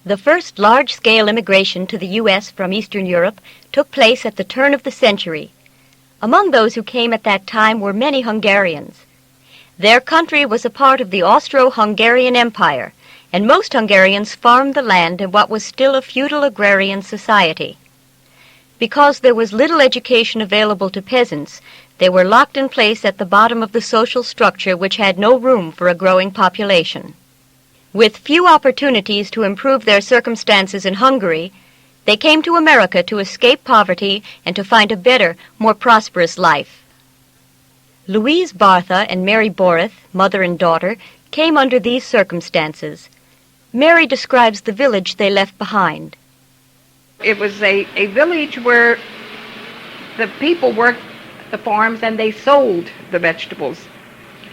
The first large-scale immigration to the U.S. from Eastern Europe took place at the turn of the century. Among those who came at that time were many Hungarians. Their country was a part of the Austro-Hungarian Empire, and most Hungarians farmed the land in what was still a feudal agrarian society. Because there was little education available to peasants, they were locked in place at the bottom of the social structure which had no room for a growing population. With few opportunities to improve their circumstances in Hungary, they came to America to escape poverty and to find a better, more prosperous life. Louise Bartha and Mary Borith, mother and daughter, came under these circumstances. Mary describes the village they left behind. It was a village where the people worked the farms and they sold the vegetables.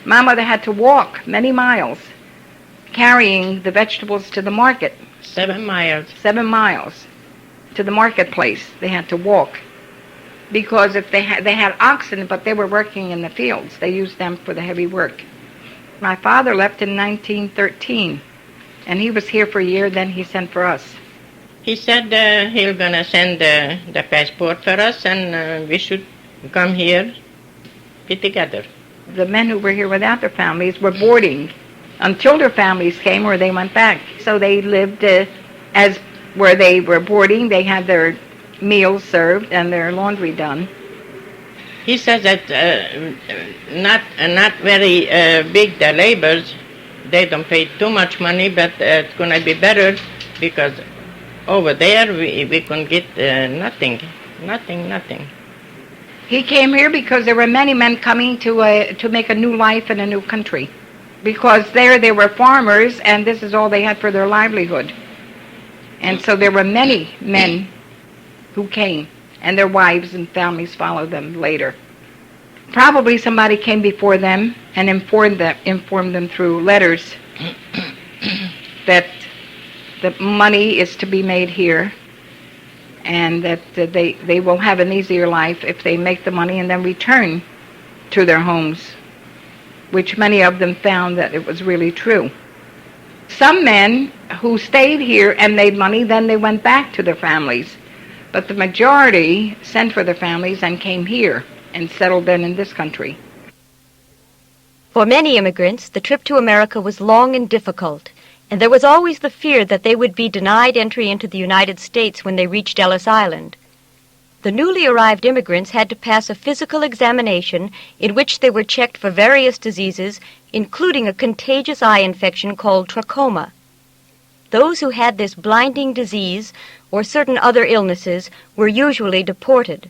My mother had to walk many miles carrying the vegetables to the market. 7 miles. 7 miles to the marketplace. They had to walk because if they had oxen, but they were working in the fields. They used them for the heavy work. My father left in 1913, and he was here for a year. Then he sent for us. He said he's gonna send the passport for us, and we should come here, be together. The men who were here without their families were boarding until their families came or they went back. So they lived as where they were boarding. They had their meals served and their laundry done. He says that not very big the labors. They don't pay too much money, but it's going to be better because over there we can get nothing. He came here because there were many men coming to make a new life in a new country. Because there they were farmers, and this is all they had for their livelihood. And so there were many men who came, and their wives and families followed them later. Probably somebody came before them and informed them through letters that the money is to be made here, and that they will have an easier life if they make the money and then return to their homes, which many of them found that it was really true. Some men who stayed here and made money, then they went back to their families. But the majority sent for their families and came here and settled then in this country. For many immigrants, the trip to America was long and difficult, and there was always the fear that they would be denied entry into the United States when they reached Ellis Island. The newly arrived immigrants had to pass a physical examination in which they were checked for various diseases, including a contagious eye infection called trachoma. Those who had this blinding disease or certain other illnesses were usually deported.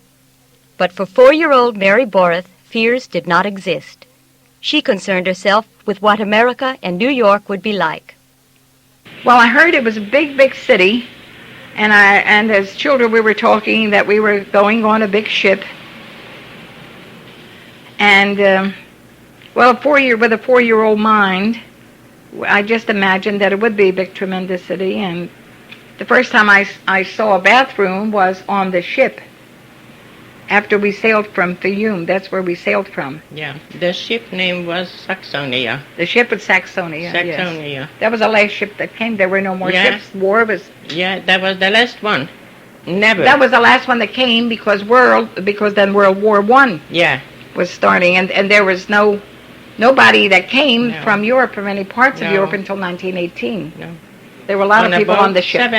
But for 4-year-old Mary Borith, fears did not exist. She concerned herself with what America and New York would be like. Well, I heard it was a big, big city. And as children we were talking that we were going on a big ship. And, well, with a 4-year-old mind, I just imagined that it would be a big, tremendous city. And the first time I saw a bathroom was on the ship after we sailed from Fiume. That's where we sailed from. Yeah, the ship name was Saxonia. The ship was Saxonia. Saxonia. Yes. That was the last ship that came. There were no more ships. War was. Yeah, that was the last one. Never. That was the last one that came because then World War I was starting, and there was nobody that came from Europe, from any parts of Europe until 1918. No. There were a lot of people on the ship.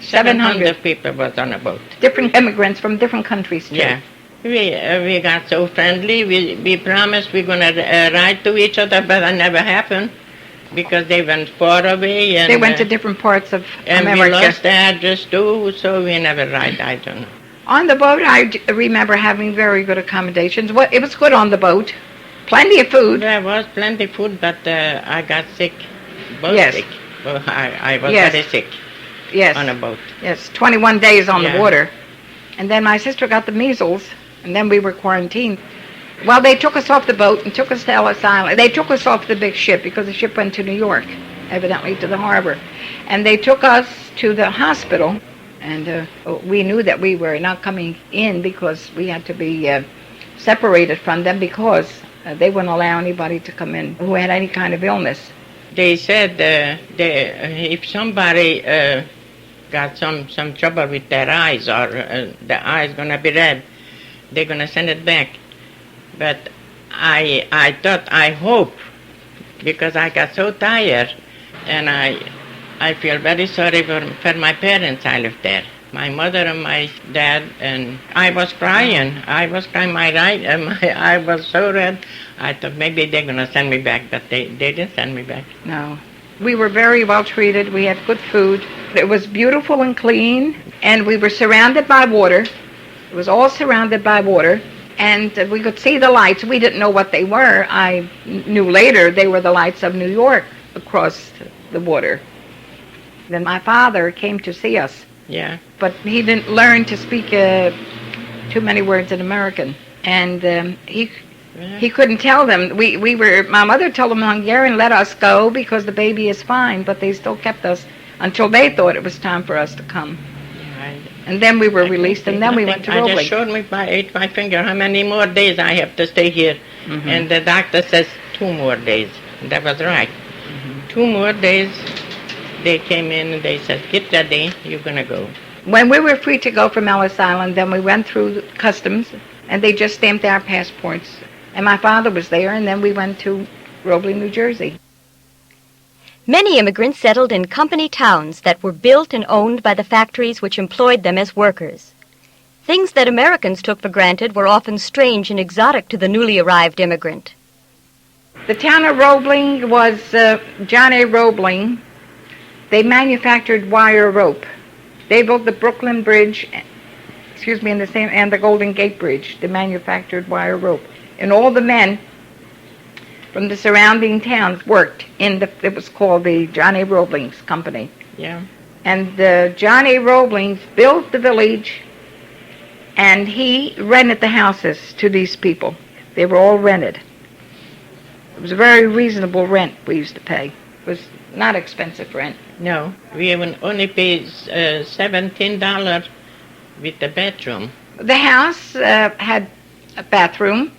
700 people was on a boat. Different immigrants from different countries, too. Yeah. We got so friendly. We promised we're going to ride to each other, but that never happened because they went far away. And they went to different parts of and America. And we lost the address, too, so we never ride. I don't know. On the boat, I remember having very good accommodations. It was good on the boat. Plenty of food. There was plenty of food, but I got sick. Sick. Well, I was very sick. Yes. On a boat. Yes, 21 days on the water. And then my sister got the measles, and then we were quarantined. Well, they took us off the boat and took us to Ellis Island. They took us off the big ship because the ship went to New York, evidently to the harbor. And they took us to the hospital, and we knew that we were not coming in because we had to be separated from them because they wouldn't allow anybody to come in who had any kind of illness. they said if somebody got some trouble with their eyes or the eyes gonna be red, they're gonna send it back. But I thought, I hope, because I got so tired, and I feel very sorry for my parents. I lived there, my mother and my dad, and I was crying. My eye was so red. I thought maybe they're gonna send me back, but they didn't send me back. No. We were very well treated. We had good food. It was beautiful and clean, and we were surrounded by water. It was all surrounded by water, and we could see the lights. We didn't know what they were. I knew later they were the lights of New York across the water. Then my father came to see us. Yeah. But he didn't learn to speak too many words in American, and he couldn't tell them. My mother told them in Hungarian, let us go because the baby is fine, but they still kept us until they thought it was time for us to come. And then we were released, and then we went to Roebling. I just showed me by my finger how many more days I have to stay here, and the doctor says 2 more days. And that was right. 2 more days. They came in and they said, get ready, you're going to go. When we were free to go from Ellis Island, then we went through customs, and they just stamped our passports. And my father was there, and then we went to Roebling, New Jersey. Many immigrants settled in company towns that were built and owned by the factories which employed them as workers. Things that Americans took for granted were often strange and exotic to the newly arrived immigrant. The town of Roebling was John A. Roebling. They manufactured wire rope. They built the Brooklyn Bridge, and the Golden Gate Bridge. They manufactured wire rope. And all the men from the surrounding towns worked it was called the John A. Roebling's company. Yeah. And John A. Roebling built the village, and he rented the houses to these people. They were all rented. It was a very reasonable rent we used to pay. It was not expensive rent. No, we only paid $17 with the bedroom. The house had a bathroom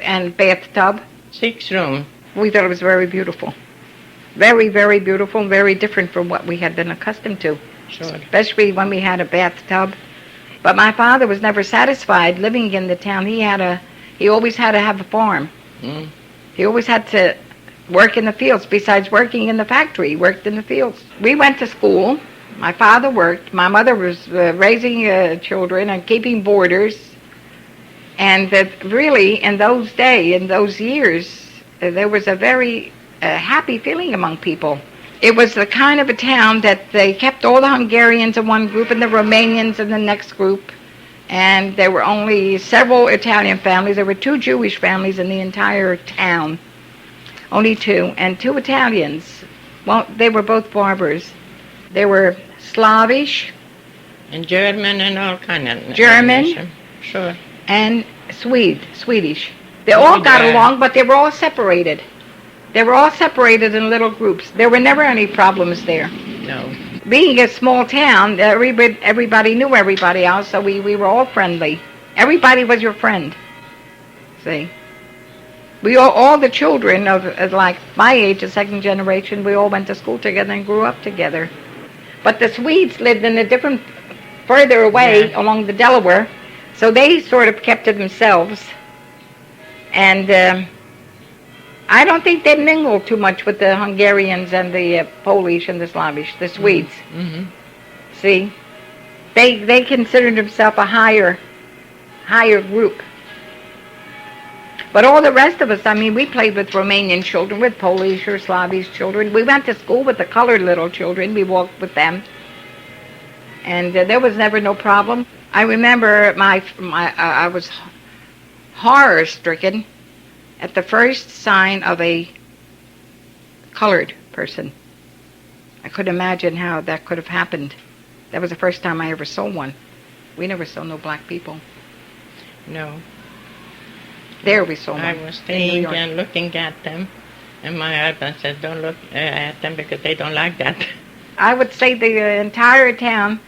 and bathtub. 6 rooms. We thought it was very beautiful. Very, very beautiful, very different from what we had been accustomed to. Sure. Especially when we had a bathtub. But my father was never satisfied living in the town. He always had to have a farm. Mm. He always had to work in the fields. Besides working in the factory, he worked in the fields. We went to school. My father worked. My mother was raising children and keeping boarders. And really, in those years, there was a very happy feeling among people. It was the kind of a town that they kept all the Hungarians in one group and the Romanians in the next group. And there were only several Italian families. There were 2 Jewish families in the entire town. Only 2. And 2 Italians. Well, they were both barbers. They were Slavish. And German and all kind of... German. Sure. And Swedish. They all got along, but they were all separated. They were all separated in little groups. There were never any problems there. No. Being a small town, everybody knew everybody else, so we were all friendly. Everybody was your friend. See? We all the children of like my age, the second generation, we all went to school together and grew up together. But the Swedes lived in a different, further away along the Delaware, so they sort of kept to themselves. And I don't think they mingled too much with the Hungarians and the Polish and the Slavish, the Swedes. Mm-hmm. See, they considered themselves a higher group. But all the rest of us, I mean, we played with Romanian children, with Polish or Slavish children. We went to school with the colored little children. We walked with them. And there was never no problem. I remember I was horror-stricken at the first sign of a colored person. I couldn't imagine how that could have happened. That was the first time I ever saw one. We never saw no black people. No. There we saw one. I was staying and looking at them, and my husband said, don't look at them because they don't like that. I would say the entire town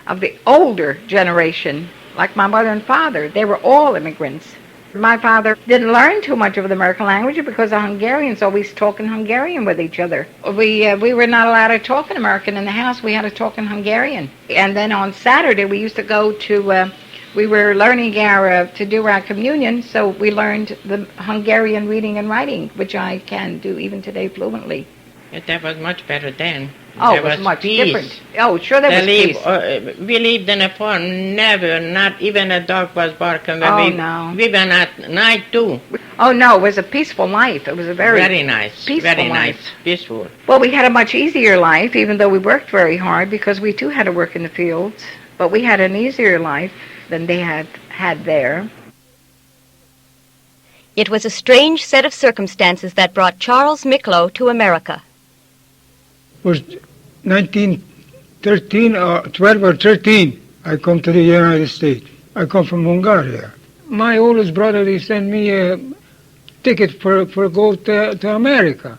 of the older generation, like my mother and father, they were all immigrants. My father didn't learn too much of the American language because the Hungarians always talking Hungarian with each other. We were not allowed to talk in American in the house. We had to talk in Hungarian. And then on Saturday we used to go to. We were learning to do our communion, so we learned the Hungarian reading and writing, which I can do even today fluently. That was much better then. Oh, there it was much peace. different. Oh, sure there was peace. We lived in a farm, never, not even a dog was barking. No. We went at night too. Oh, no, it was a peaceful life. It was a very nice, peaceful very life. nice, peaceful. Well, we had a much easier life, even though we worked very hard, because we too had to work in the fields. But we had an easier life than they had there. It was a strange set of circumstances that brought Charles Miklo to America. It was 1913, 12 or 13, I come to the United States. I come from Hungary. My oldest brother, he sent me a ticket for go to America.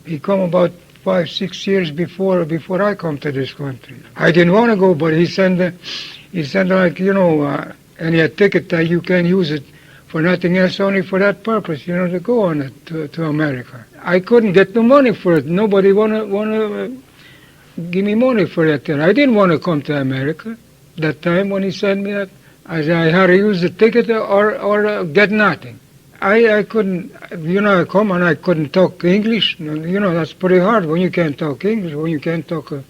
He come about 5-6 years before I come to this country. I didn't want to go, but he sent like, and a ticket that you can use it for nothing else, only for that purpose, to go on it to America. I couldn't get the money for it. Nobody wanna give me money for that. I didn't want to come to America that time when he sent me that. I had to use the ticket or get nothing. I couldn't, I come and I couldn't talk English. That's pretty hard when you can't talk English, when you can't talk a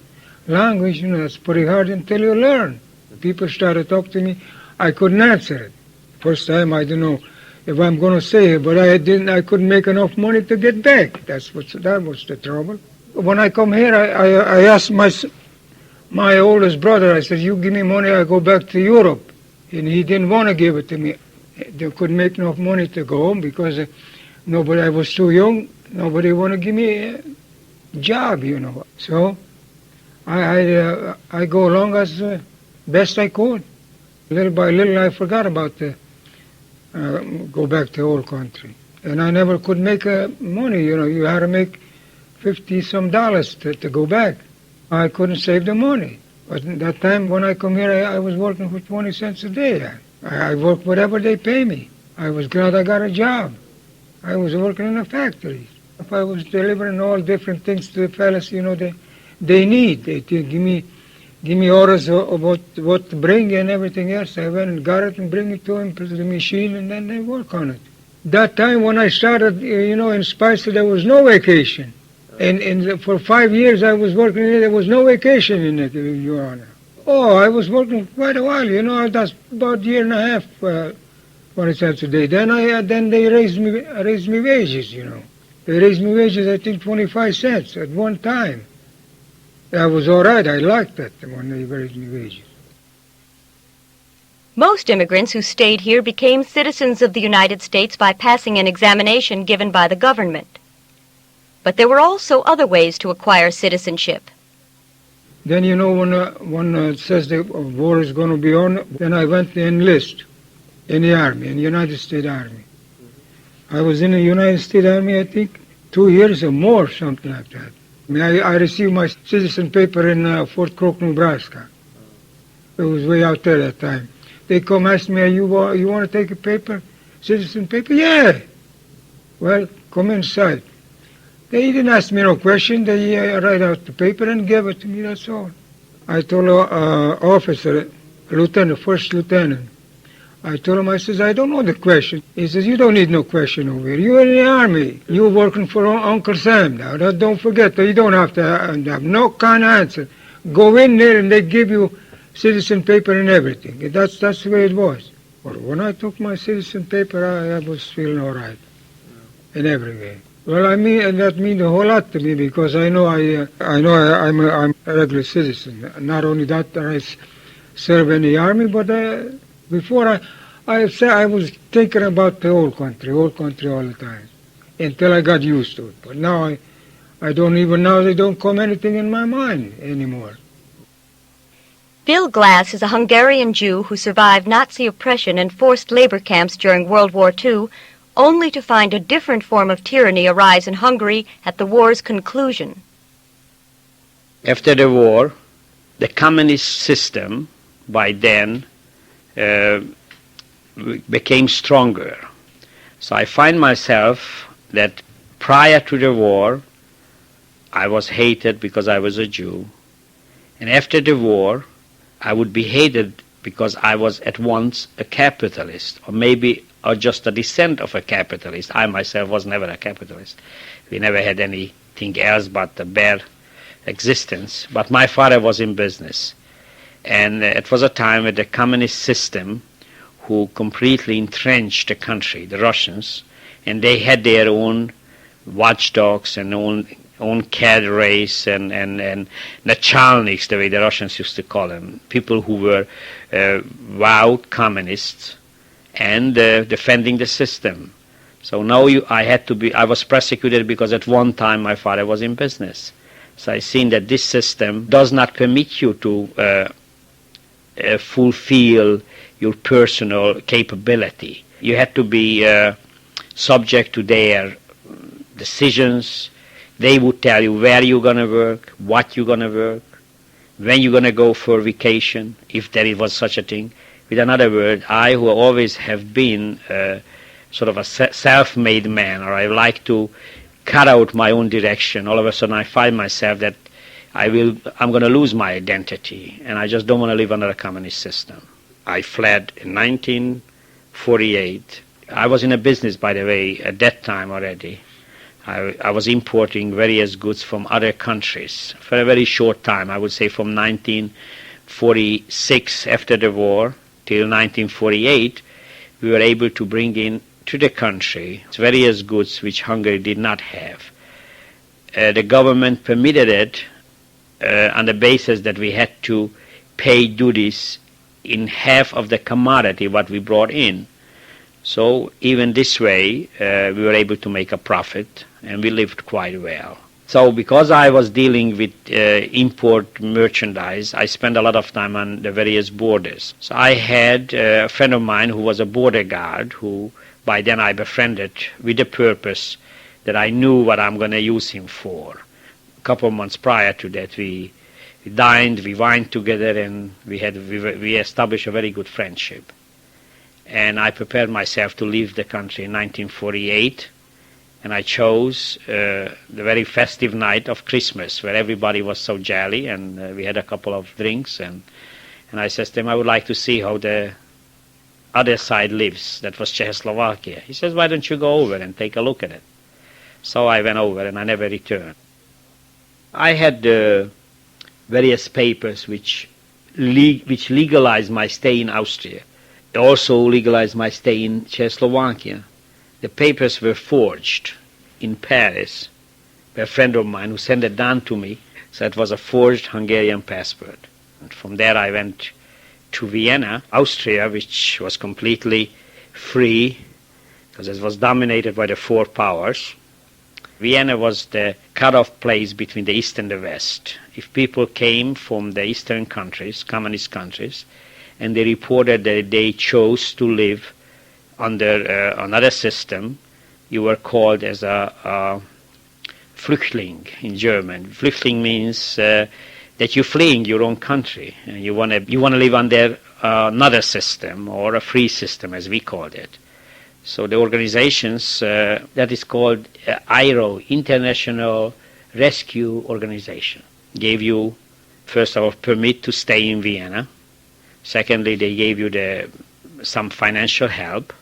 language, that's pretty hard until you learn. People started to talk to me, I couldn't answer it. First time, I don't know if I'm going to say it, but I couldn't make enough money to get back. That was the trouble. When I come here, I asked my oldest brother, I said, you give me money, I go back to Europe. And he didn't want to give it to me. They couldn't make enough money to go home because I was too young. Nobody want to give me a job, So I go along as best I could. Little by little, I forgot about go back to old country. And I never could make money, You had to make $50-some to go back. I couldn't save the money. But at that time, when I come here, I was working for 20 cents a day. I worked whatever they pay me. I was glad I got a job. I was working in a factory. If I was delivering all different things to the fellas, they need. They give me orders about what to bring and everything else. I went and got it and bring it to them, put the machine, and then they work on it. That time when I started, in Spicer, there was no vacation. And for 5 years I was working in it, there was no vacation in it, Your Honor. Oh, I was working quite a while, that's about a year and a half, 20 cents a day. Then they raised me wages, They raised me wages, I think, 25 cents at one time. That was all right. I liked that when they raised me wages. Most immigrants who stayed here became citizens of the United States by passing an examination given by the government. But there were also other ways to acquire citizenship. Then, when it says the war is going to be on, then I went to enlist in the Army, in the United States Army. I was in the United States Army, I think, 2 years or more, something like that. I received my citizen paper in Fort Crook, Nebraska. It was way out there that time. They come ask me, you want to take a paper, citizen paper? Yeah. Well, come inside. They didn't ask me no question. They write out the paper and gave it to me, that's all. I told officer, lieutenant, first lieutenant, I told him, I says, I don't know the question. He says, you don't need no question over here. You're in the Army. You're working for Uncle Sam now. Don't forget that you don't have to have no kind of answer. Go in there and they give you citizen paper and everything. That's the way it was. But when I took my citizen paper, I was feeling all right in every way. Well, that means a whole lot to me because I know I'm a regular citizen. Not only that, I serve in the Army, but before I was thinking about the old country all the time, until I got used to it. But now I don't even, now they don't come anything in my mind anymore. Bill Glass is a Hungarian Jew who survived Nazi oppression and forced labor camps during World War II, only to find a different form of tyranny arise in Hungary at the war's conclusion. After the war, the communist system by then became stronger. So I find myself that prior to the war, I was hated because I was a Jew. And after the war, I would be hated because I was at once a capitalist, or just a descent of a capitalist. I myself was never a capitalist. We never had anything else but a bare existence. But my father was in business. And it was a time when the communist system, who completely entrenched the country, the Russians, and they had their own watchdogs and own cadres and nachalniks, the way the Russians used to call them, people who were vowed communists and defending the system. So now I was persecuted because at one time my father was in business. So I seen that this system does not permit you to fulfill your personal capability. You had to be subject to their decisions. They would tell you where you're going to work, what you're going to work, when you're going to go for vacation, if there was such a thing. With another word, I, who always have been sort of a self-made man, or I like to cut out my own direction, all of a sudden I find myself that I'm going to lose my identity, and I just don't want to live under a communist system. I fled in 1948. I was in a business, by the way, at that time already. I was importing various goods from other countries for a very short time. I would say from 1946, after the war, till 1948, we were able to bring in to the country various goods which Hungary did not have. The government permitted it on the basis that we had to pay duties in half of the commodity what we brought in. So even this way, we were able to make a profit, and we lived quite well. So because I was dealing with import merchandise, I spent a lot of time on the various borders. So I had a friend of mine who was a border guard, who by then I befriended with the purpose that I knew what I'm going to use him for. A couple of months prior to that, we dined, we wined together, and we established a very good friendship. And I prepared myself to leave the country in 1948, and I chose the very festive night of Christmas, where everybody was so jolly, and we had a couple of drinks, and I said to him, I would like to see how the other side lives. That was Czechoslovakia. He says, why don't you go over and take a look at it? So I went over, and I never returned. I had various papers which legalized my stay in Austria. They also legalized my stay in Czechoslovakia. The papers were forged in Paris by a friend of mine who sent it down to me. So it was a forged Hungarian passport. And from there I went to Vienna, Austria, which was completely free because it was dominated by the four powers. Vienna was the cut-off place between the East and the West. If people came from the Eastern countries, communist countries, and they reported that they chose to live under another system, you were called as a Flüchtling in German. Flüchtling means that you're fleeing your own country, and you want to live under another system, or a free system, as we called it. So the organizations, that is called IRO, International Rescue Organization, gave you, first of all, permit to stay in Vienna. Secondly, they gave you some financial help,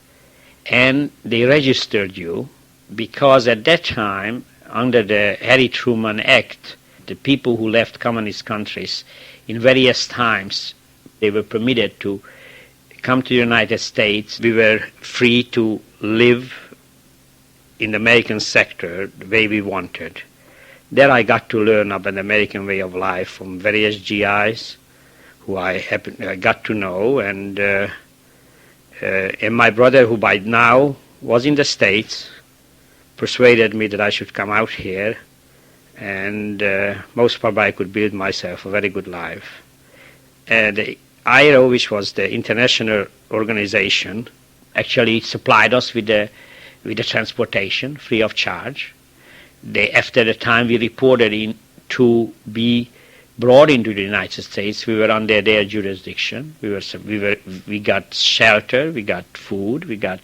and they registered you because at that time, under the Harry Truman Act, the people who left communist countries in various times, they were permitted to come to the United States. We were free to live in the American sector the way we wanted. There I got to learn about the American way of life from various GIs who I got to know, and my brother, who by now was in the States, persuaded me that I should come out here, and most probably I could build myself a very good life. The IRO, which was the international organization, actually supplied us with the transportation free of charge. After the time we reported in to be brought into the United States, we were under their jurisdiction. We got shelter, we got food, we got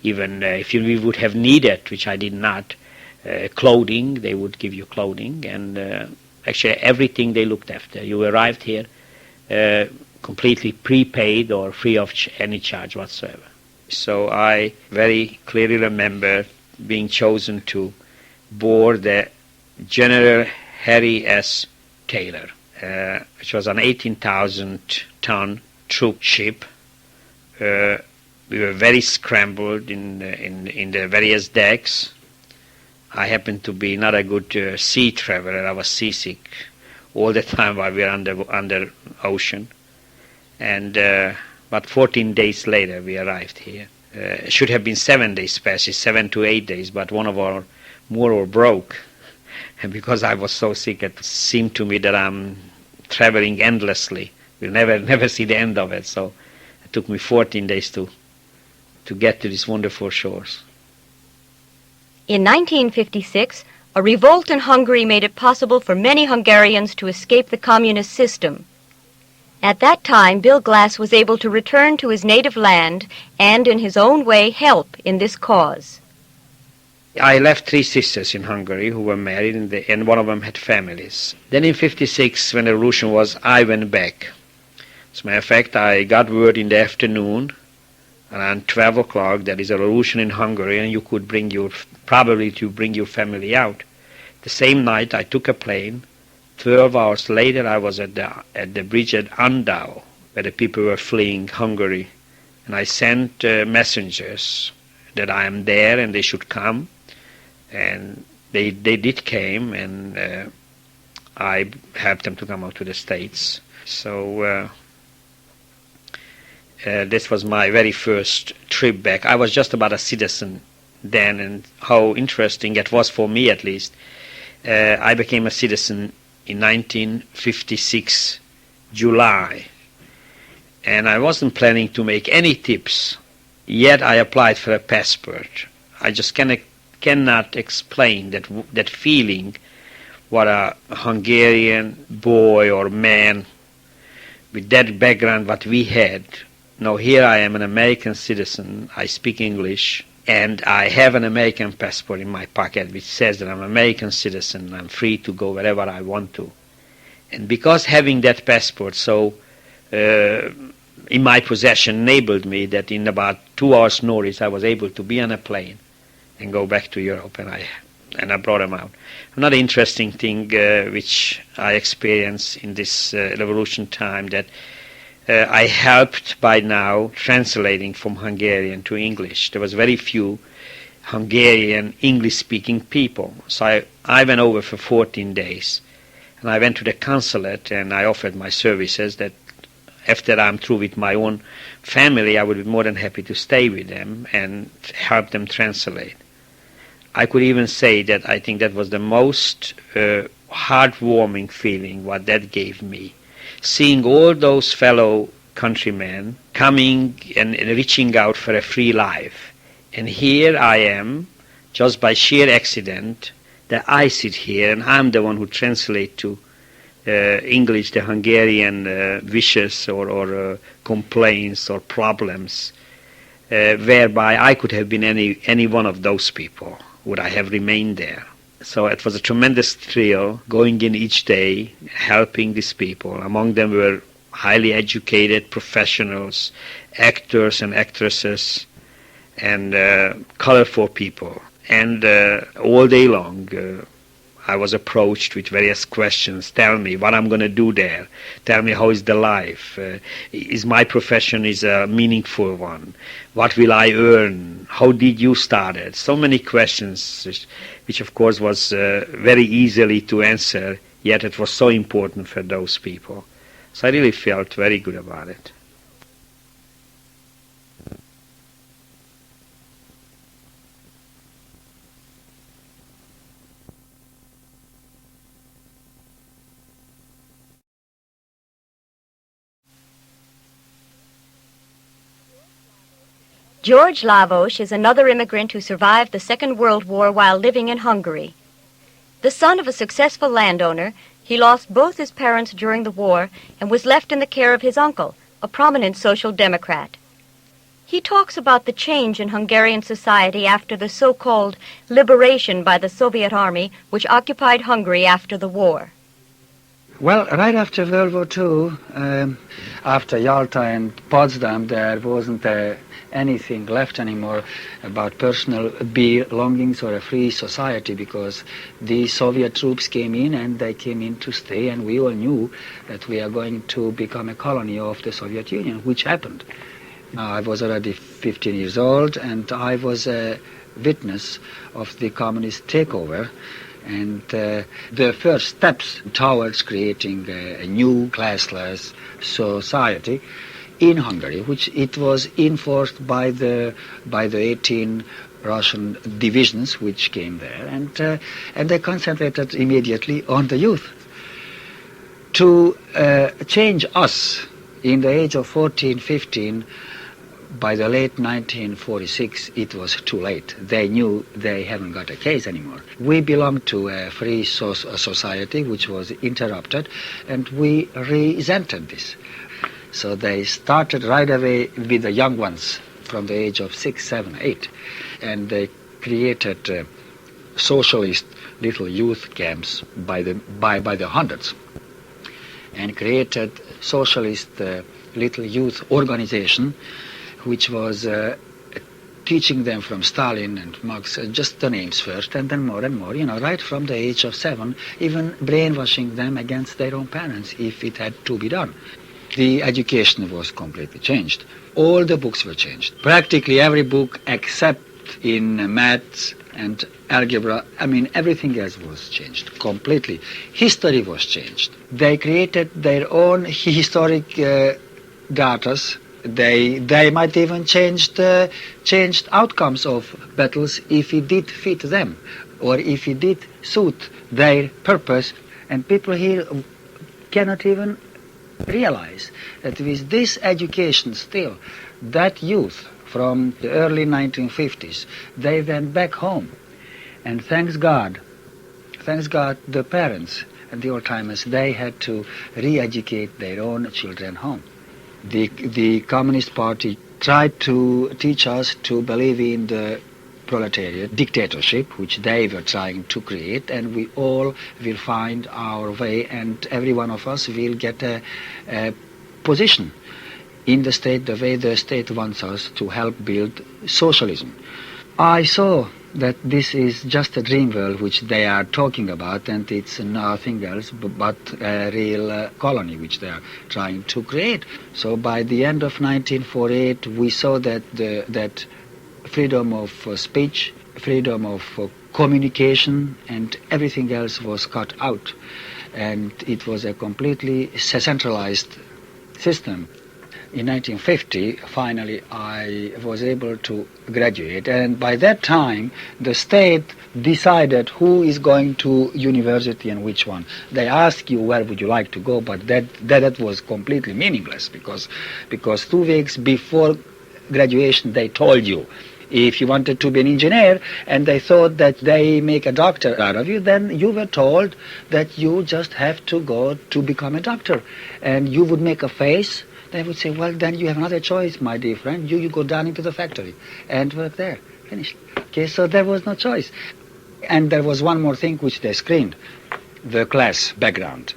even if we would have needed, which I did not, clothing. They would give you clothing, and actually everything they looked after. You arrived here completely prepaid or free of any charge whatsoever. So I very clearly remember being chosen to board the General Harry S. Taylor, which was an 18,000-ton troop ship. We were very scrambled in the various decks. I happened to be not a good sea traveler. I was seasick all the time while we were under ocean. And about 14 days later, we arrived here. It should have been 7 days passage, 7 to 8 days, but one of our motor broke. And because I was so sick, it seemed to me that I'm traveling endlessly. We'll never see the end of it. So it took me 14 days to get to these wonderful shores. In 1956, a revolt in Hungary made it possible for many Hungarians to escape the communist system. At that time, Bill Glass was able to return to his native land and, in his own way, help in this cause. I left 3 sisters in Hungary who were married, and one of them had families. Then in 56, when the revolution was, I went back. As a matter of fact, I got word in the afternoon, around 12 o'clock, there is a revolution in Hungary, and you could bring your family out. The same night, I took a plane. 12 hours later, I was at the bridge at Andau, where the people were fleeing Hungary. And I sent messengers that I am there and they should come. And they did came, and I helped them to come out to the States. So this was my very first trip back. I was just about a citizen then, and how interesting it was for me, at least. I became a citizen in 1956, July, and I wasn't planning to make any tips, yet I applied for a passport. I just cannot explain that feeling, what a Hungarian boy or man with that background what we had. Now here I am, an American citizen, I speak English, and I have an American passport in my pocket which says that I'm an American citizen, I'm free to go wherever I want to. And because having that passport so in my possession enabled me that in about 2 hours' notice I was able to be on a plane and go back to Europe, and I brought them out. Another interesting thing which I experienced in this revolution time, that I helped by now translating from Hungarian to English. There was very few Hungarian English-speaking people. So I went over for 14 days. And I went to the consulate and I offered my services that after I'm through with my own family, I would be more than happy to stay with them and help them translate. I could even say that I think that was the most heartwarming feeling what that gave me. Seeing all those fellow countrymen coming and reaching out for a free life. And here I am, just by sheer accident, that I sit here and I'm the one who translates to English the Hungarian wishes or complaints or problems, whereby I could have been any one of those people, would I have remained there. So it was a tremendous thrill going in each day, helping these people. Among them were highly educated professionals, actors and actresses, and colorful people. And all day long I was approached with various questions. Tell me what I'm going to do there. Tell me how is the life. Is my profession is a meaningful one? What will I earn? How did you start it? So many questions, which of course was very easily to answer, yet it was so important for those people. So I really felt very good about it. George Lavos is another immigrant who survived the Second World War while living in Hungary. The son of a successful landowner, He lost both his parents during the war and was left in the care of his uncle, a prominent social democrat. He talks about the change in Hungarian society after the so-called liberation by the Soviet army which occupied Hungary after the war. Well, right after World War II, after Yalta and Potsdam, there wasn't anything left anymore about personal belongings or a free society, because the Soviet troops came in and they came in to stay, and we all knew that we are going to become a colony of the Soviet Union, which happened. I was already 15 years old, and I was a witness of the communist takeover. And the first steps towards creating a new classless society in Hungary, which it was enforced by the 18 Russian divisions which came there, and they concentrated immediately on the youth. To change us in the age of 14, 15, by the late 1946, it was too late. They knew they haven't got a case anymore. We belonged to a free society which was interrupted, and we resented this. So they started right away with the young ones from the age of 6, 7, 8, and they created socialist little youth camps by the hundreds, and created socialist little youth organization, which was teaching them from Stalin and Marx, just the names first, and then more and more, right from the age of 7, even brainwashing them against their own parents if it had to be done. The education was completely changed. All the books were changed. Practically every book except in maths and algebra, everything else was changed completely. History was changed. They created their own historic datas. They might even changed outcomes of battles if it did fit them, or if it did suit their purpose. And people here cannot even realize that with this education still, that youth from the early 1950s, they went back home. And thanks God, the parents and the old-timers, they had to re-educate their own children home. The Communist Party tried to teach us to believe in the proletariat dictatorship, which they were trying to create, and we all will find our way, and every one of us will get a position in the state the way the state wants us to help build socialism. I saw that this is just a dream world which they are talking about, and it's nothing else but a real colony which they are trying to create. So by the end of 1948, we saw that that freedom of speech, freedom of communication, and everything else was cut out, and it was a completely centralized system. In 1950, finally, I was able to graduate, and by that time, the state decided who is going to university and which one. They ask you where would you like to go, but that was completely meaningless, because 2 weeks before graduation, they told you if you wanted to be an engineer, and they thought that they make a doctor out of you, then you were told that you just have to go to become a doctor, and you would make a face. They would say, well, then you have another choice, my dear friend. You go down into the factory and work there. Finished. Okay, so there was no choice. And there was one more thing which they screened, the class background.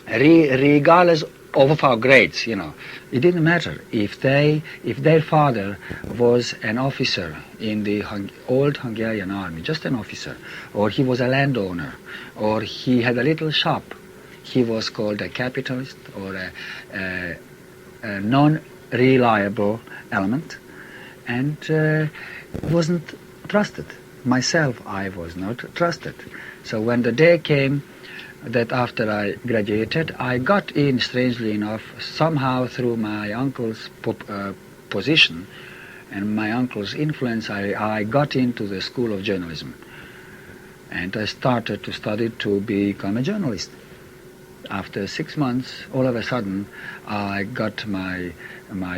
Regardless of our grades, it didn't matter if their father was an officer in the old Hungarian army, just an officer, or he was a landowner, or he had a little shop. He was called a capitalist or a non-reliable element, and wasn't trusted. Myself, I was not trusted. So when the day came that after I graduated, I got in, strangely enough, somehow through my uncle's position and my uncle's influence, I got into the School of Journalism. And I started to study to become a journalist. After 6 months, all of a sudden, I got my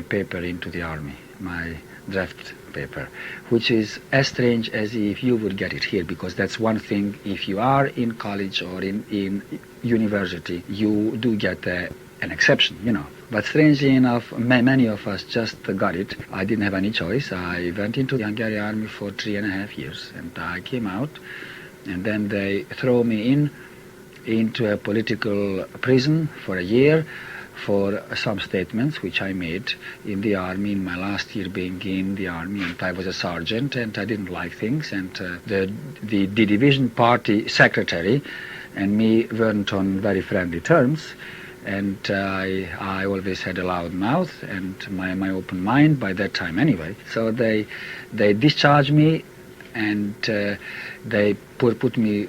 paper into the army, my draft paper, which is as strange as if you would get it here, because that's one thing. If you are in college or in university, you do get an exception, But strangely enough, many of us just got it. I didn't have any choice. I went into the Hungarian army for 3.5 years, and I came out, and then they throw me into a political prison for a year for some statements which I made in the army in my last year being in the army, and I was a sergeant and I didn't like things, and the division party secretary and me weren't on very friendly terms, and I always had a loud mouth and my open mind by that time anyway. So they discharged me, and they put me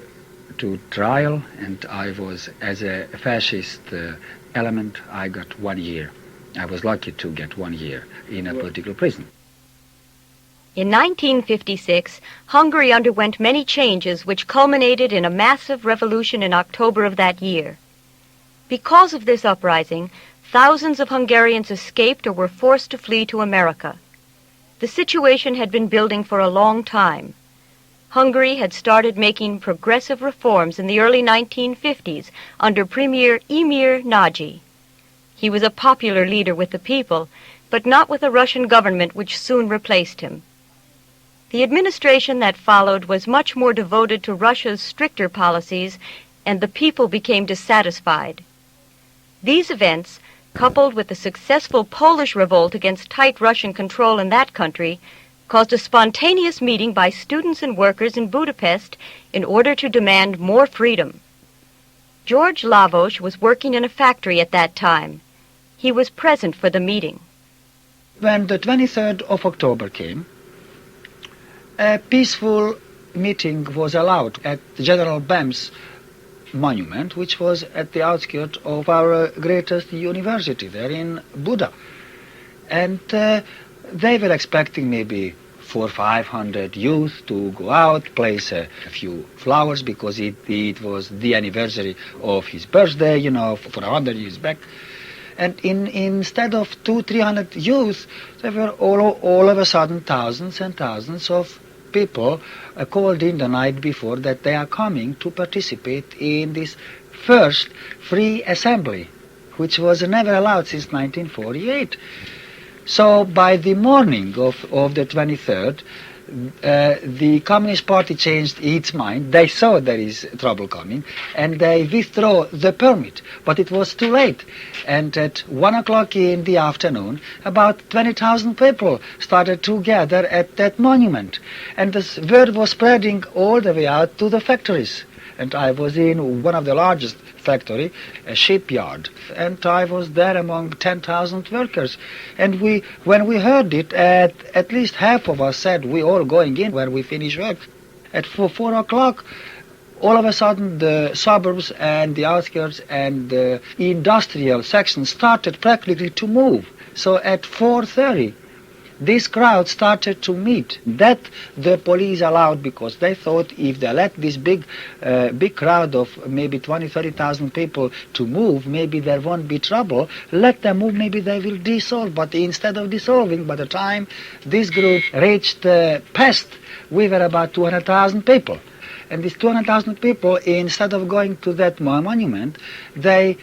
to trial, and I was, as a fascist element, I got 1 year. I was lucky to get 1 year in a political prison. In 1956, Hungary underwent many changes which culminated in a massive revolution in October of that year. Because of this uprising, thousands of Hungarians escaped or were forced to flee to America. The situation had been building for a long time. Hungary had started making progressive reforms in the early 1950s under Premier Emir Nagy. He was a popular leader with the people, but not with the Russian government, which soon replaced him. The administration that followed was much more devoted to Russia's stricter policies, and the people became dissatisfied. These events, coupled with the successful Polish revolt against tight Russian control in that country, caused a spontaneous meeting by students and workers in Budapest in order to demand more freedom. George Lavos was working in a factory at that time. He was present for the meeting. When the 23rd of October came, a peaceful meeting was allowed at General Bem's monument, which was at the outskirts of our greatest university there in Buda. And they were expecting maybe 400 or 500 youth to go out, place a few flowers, because it was the anniversary of his birthday, for 100 years back. And instead of 200-300 youth, there were all of a sudden thousands and thousands of people called in the night before that they are coming to participate in this first free assembly, which was never allowed since 1948. So by the morning of the 23rd, the Communist Party changed its mind. They saw there is trouble coming, and they withdrew the permit. But it was too late. And at 1 o'clock in the afternoon, about 20,000 people started to gather at that monument. And the word was spreading all the way out to the factories. And I was in one of the largest factory, a shipyard, and I was there among 10,000 workers. And when we heard it, at least half of us said, we all going in when we finish work. At 4 o'clock, all of a sudden the suburbs and the outskirts and the industrial sections started practically to move. So at 4:30, this crowd started to meet. That the police allowed, because they thought if they let this big crowd of maybe 20,000-30,000 people to move, maybe there won't be trouble. Let them move, maybe they will dissolve. But instead of dissolving, by the time this group reached Pest, we were about 200,000 people. And these 200,000 people, instead of going to that monument, they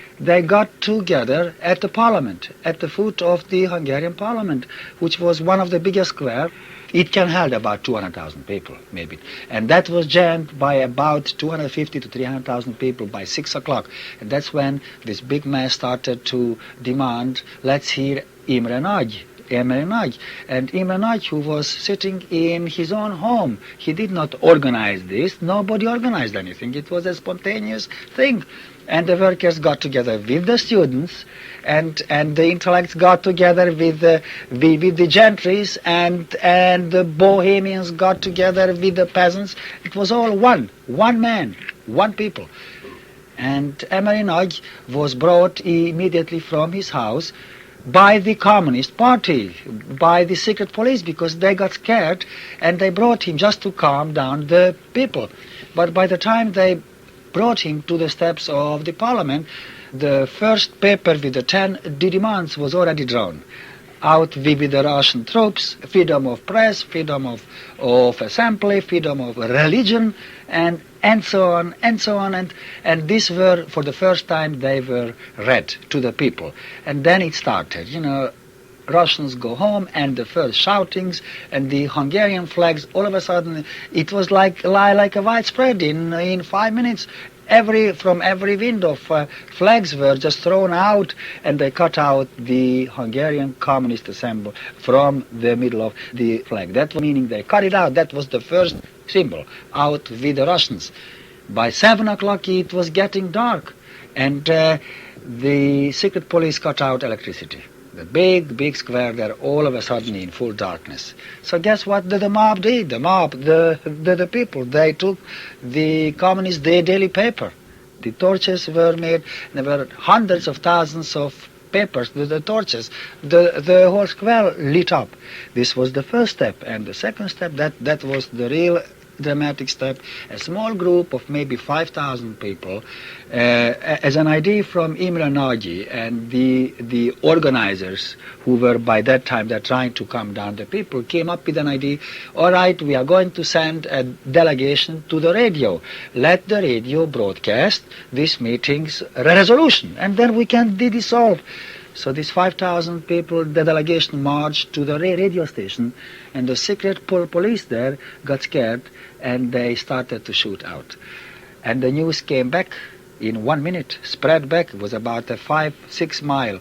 got together at the parliament, at the foot of the Hungarian parliament, which was one of the biggest square. It can hold about 200,000 people, maybe. And that was jammed by about 250 to 300,000 people by 6 o'clock. And that's when this big mass started to demand, let's hear Imre Nagy. And Imre Nagy, who was sitting in his own home, he did not organize this. Nobody organized anything. It was a spontaneous thing. And the workers got together with the students, and the intellects got together with the gentries, and the bohemians got together with the peasants. It was all one man, one people. And Imre Nagy was brought immediately from his house by the Communist Party, by the secret police, because they got scared, and they brought him just to calm down the people. But by the time they brought him to the steps of the parliament, the first paper with the 10 demands was already drawn. out with the Russian troops, freedom of press, freedom of assembly, freedom of religion, and so on, and so on. And these were, for the first time, they were read to the people. And then it started, Russians go home, and the first shoutings, and the Hungarian flags, all of a sudden, it was like a widespread in 5 minutes. From every window, flags were just thrown out, and they cut out the Hungarian Communist symbol from the middle of the flag. That meaning they cut it out. That was the first symbol, out with the Russians. By 7 o'clock it was getting dark, and the secret police cut out electricity. The big square there, all of a sudden in full darkness. So guess what the mob did? The people, they took the communist daily paper. The torches were made, there were hundreds of thousands of papers, the torches, the whole square lit up. This was the first step, and the second step, that was the real dramatic step. A small group of maybe 5,000 people, as an idea from Imre Nagy and the organizers who were by that time they're trying to calm down the people, came up with an idea. All right, we are going to send a delegation to the radio. Let the radio broadcast this meeting's resolution, and then we can dissolve. So these 5,000 people, the delegation marched to the radio station, and the secret police there got scared, and they started to shoot out. And the news came back in 1 minute, spread back. It was about a 5-6 mile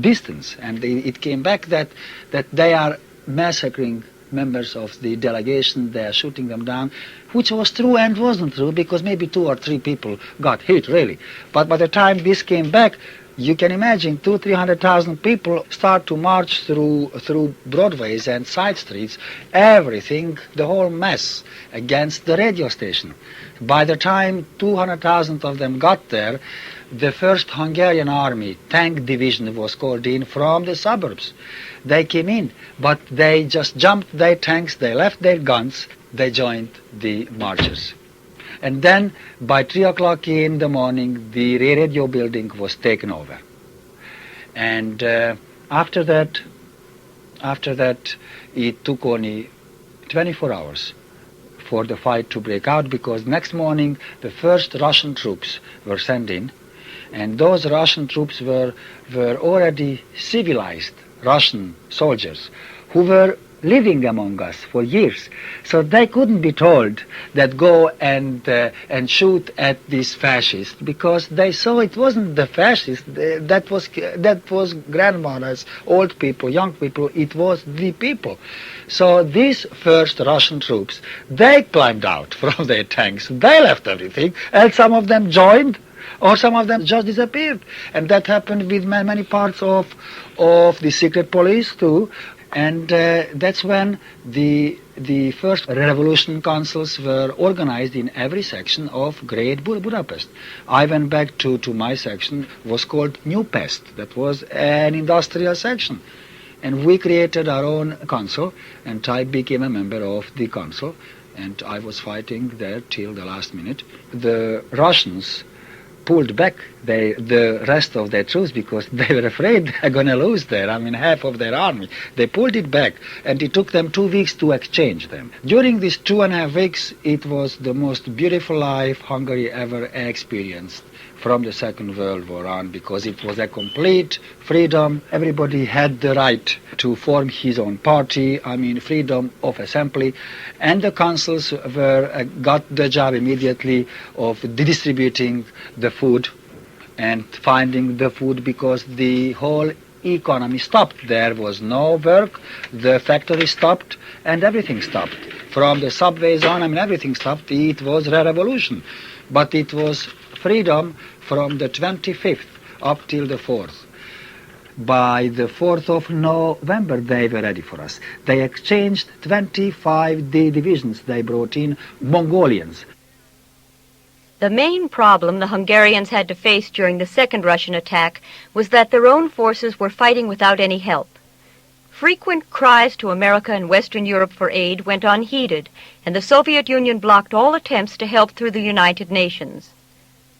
distance, and it came back that they are massacring members of the delegation, they are shooting them down, which was true and wasn't true, because maybe 2 or 3 people got hit, really. But by the time this came back, you can imagine 200,000-300,000 people start to march through Broadways and side streets, everything, the whole mess, against the radio station. By the time 200,000 of them got there, the first Hungarian army tank division was called in from the suburbs. They came in, but they just jumped their tanks, they left their guns, they joined the marchers. And then, by 3 o'clock in the morning, the radio building was taken over. And after that, it took only 24 hours for the fight to break out, because next morning the first Russian troops were sent in, and those Russian troops were already civilized Russian soldiers who were living among us for years. So they couldn't be told that go and shoot at these fascists, because they saw it wasn't the fascists, that was grandmothers, old people, young people, it was the people. So these first Russian troops, they climbed out from their tanks, they left everything, and some of them joined, or some of them just disappeared. And that happened with many parts of the secret police too. And that's when the first revolution councils were organized in every section of Great Budapest. I went back to my section, was called New Pest. That was an industrial section. And we created our own council, and I became a member of the council, and I was fighting there till the last minute. The Russians pulled back the rest of their troops because they were afraid they're going to lose there. I mean, half of their army. They pulled it back, and it took them 2 weeks to exchange them. During these 2.5 weeks, it was the most beautiful life Hungary ever experienced from the Second World War on, because it was a complete freedom. Everybody had the right to form his own party, I mean freedom of assembly, and the councils got the job immediately of distributing the food and finding the food, because the whole economy stopped. There was no work, the factory stopped, and everything stopped. From the subways on, I mean everything stopped. It was a revolution, but it was freedom from the 25th up till the 4th. By the 4th of November, they were ready for us. They exchanged 25 divisions. They brought in Mongolians. The main problem the Hungarians had to face during the second Russian attack was that their own forces were fighting without any help. Frequent cries to America and Western Europe for aid went unheeded, and the Soviet Union blocked all attempts to help through the United Nations.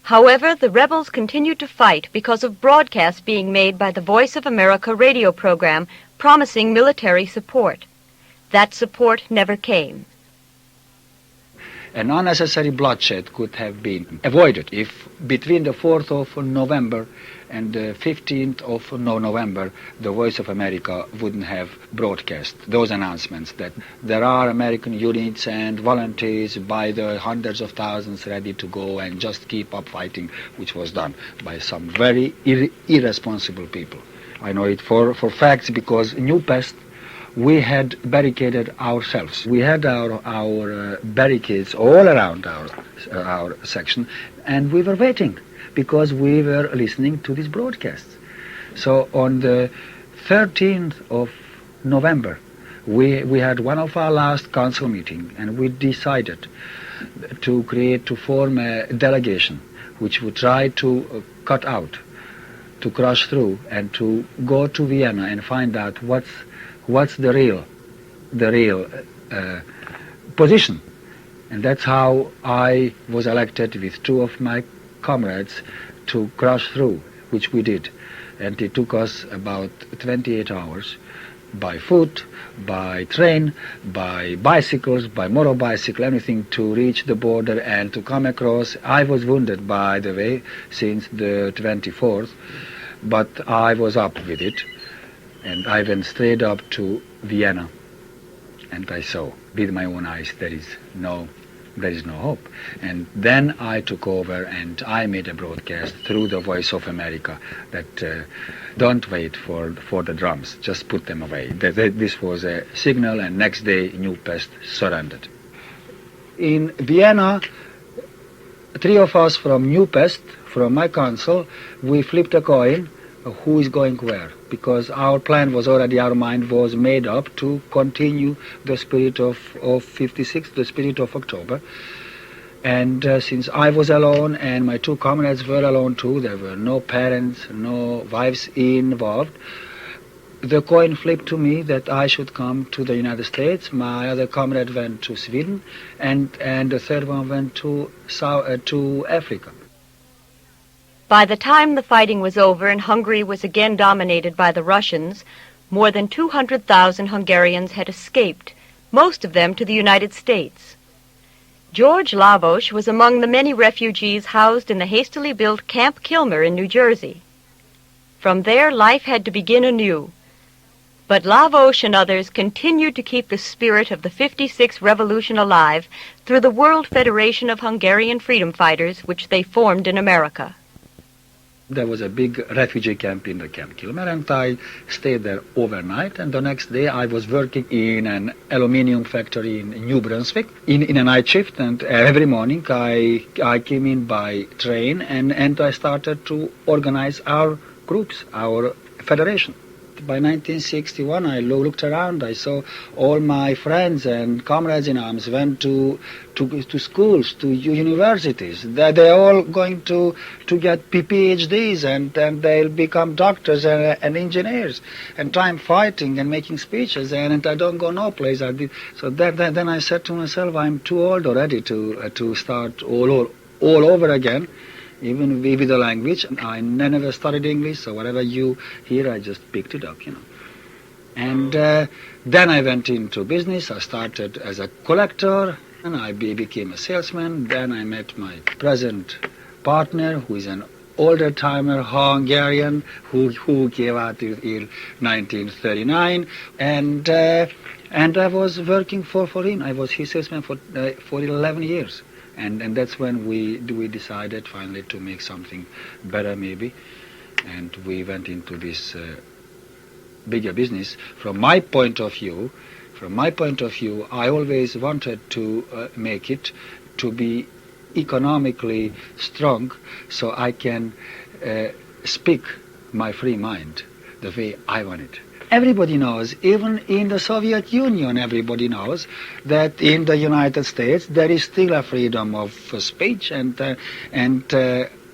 However, the rebels continued to fight because of broadcasts being made by the Voice of America radio program promising military support. That support never came. An unnecessary bloodshed could have been avoided if between the 4th of November and the 15th of November the Voice of America wouldn't have broadcast those announcements that there are American units and volunteers by the hundreds of thousands ready to go and just keep up fighting, which was done by some very irresponsible people. I know it for facts because New Pest, we had barricaded ourselves. We had our barricades all around our section, and we were waiting because we were listening to these broadcasts. So on the 13th of November, we had one of our last council meeting, and we decided to form a delegation which would try to cut out, to crush through, and to go to Vienna and find out what's the real position. And that's how I was elected with two of my comrades to crush through, which we did. And it took us about 28 hours by foot, by train, by bicycles, by motorbicycle, anything to reach the border and to come across. I was wounded, by the way, since the 24th, but I was up with it. And I went straight up to Vienna, and I saw with my own eyes there is no hope. And then I took over and I made a broadcast through the Voice of America that don't wait for the drums, just put them away. This was a signal, and next day New Pest surrendered. In Vienna, three of us from New Pest, from my council, we flipped a coin who is going where, because our plan was already, our mind was made up to continue the spirit of 56, the spirit of October. And since I was alone and my two comrades were alone too, there were no parents, no wives involved, the coin flipped to me that I should come to the United States. My other comrade went to Sweden, and the third one went to Africa. By the time the fighting was over and Hungary was again dominated by the Russians, more than 200,000 Hungarians had escaped, most of them to the United States. George Lavos was among the many refugees housed in the hastily built Camp Kilmer in New Jersey. From there, life had to begin anew. But Lavos and others continued to keep the spirit of the 56 revolution alive through the World Federation of Hungarian Freedom Fighters, which they formed in America. There was a big refugee camp in the Camp Kilmer, and I stayed there overnight, and the next day I was working in an aluminium factory in New Brunswick in a night shift, and every morning I came in by train and I started to organize our groups, our federation. By 1961 I looked around, I saw all my friends and comrades in arms went to schools, to universities. They're all going to get PhDs and they'll become doctors and engineers. And I'm fighting and making speeches and I don't go no place. So then I said to myself, I'm too old already to start all over again. Even with the language, I never studied English, so whatever you hear, I just picked it up, And then I went into business. I started as a collector, and I became a salesman. Then I met my present partner, who is an older timer, Hungarian, who came out in 1939, and I was working for him. I was his salesman for 11 years. And that's when we decided finally to make something better maybe, and we went into this bigger business. From my point of view, I always wanted to make it to be economically strong, so I can speak my free mind the way I want it. Everybody knows, even in the Soviet Union, everybody knows that in the United States there is still a freedom of speech, and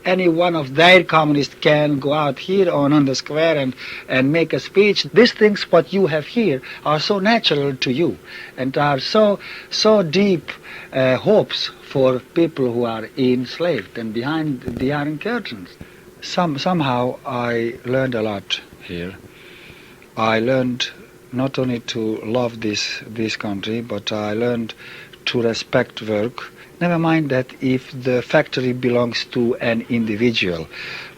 any one of their communists can go out here on the square and make a speech. These things what you have here are so natural to you and are so deep hopes for people who are enslaved and behind the iron curtains. Somehow I learned a lot here. I learned not only to love this country, but I learned to respect work. Never mind that if the factory belongs to an individual,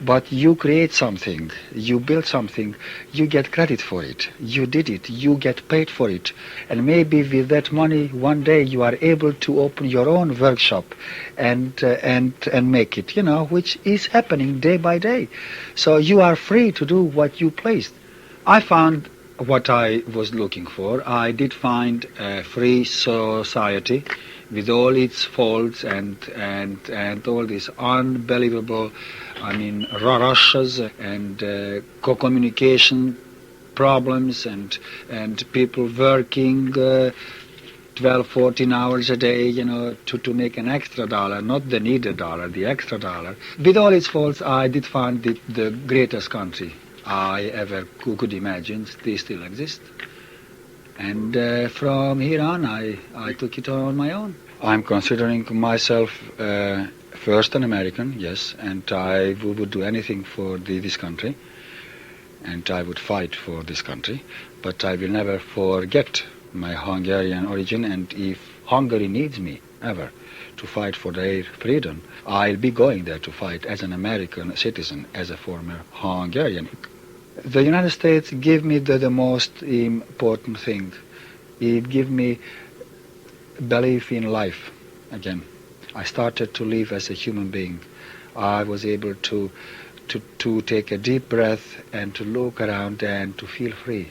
but you create something, you build something, you get credit for it. You did it, you get paid for it. And maybe with that money, one day you are able to open your own workshop and make it, which is happening day by day. So you are free to do what you please. I found what I was looking for. I did find a free society with all its faults and all these unbelievable, rushes and communication problems and people working 12, 14 hours a day, to make an extra dollar, not the needed dollar, the extra dollar. With all its faults, I did find it the greatest country I ever could imagine. They still exist. And from here on, I took it on my own. I'm considering myself first an American, yes, and I would do anything for this country, and I would fight for this country, but I will never forget my Hungarian origin, and if Hungary needs me ever to fight for their freedom, I'll be going there to fight as an American citizen, as a former Hungarian. The United States gave me the most important thing. It gave me belief in life again. I started to live as a human being. I was able to take a deep breath and to look around and to feel free.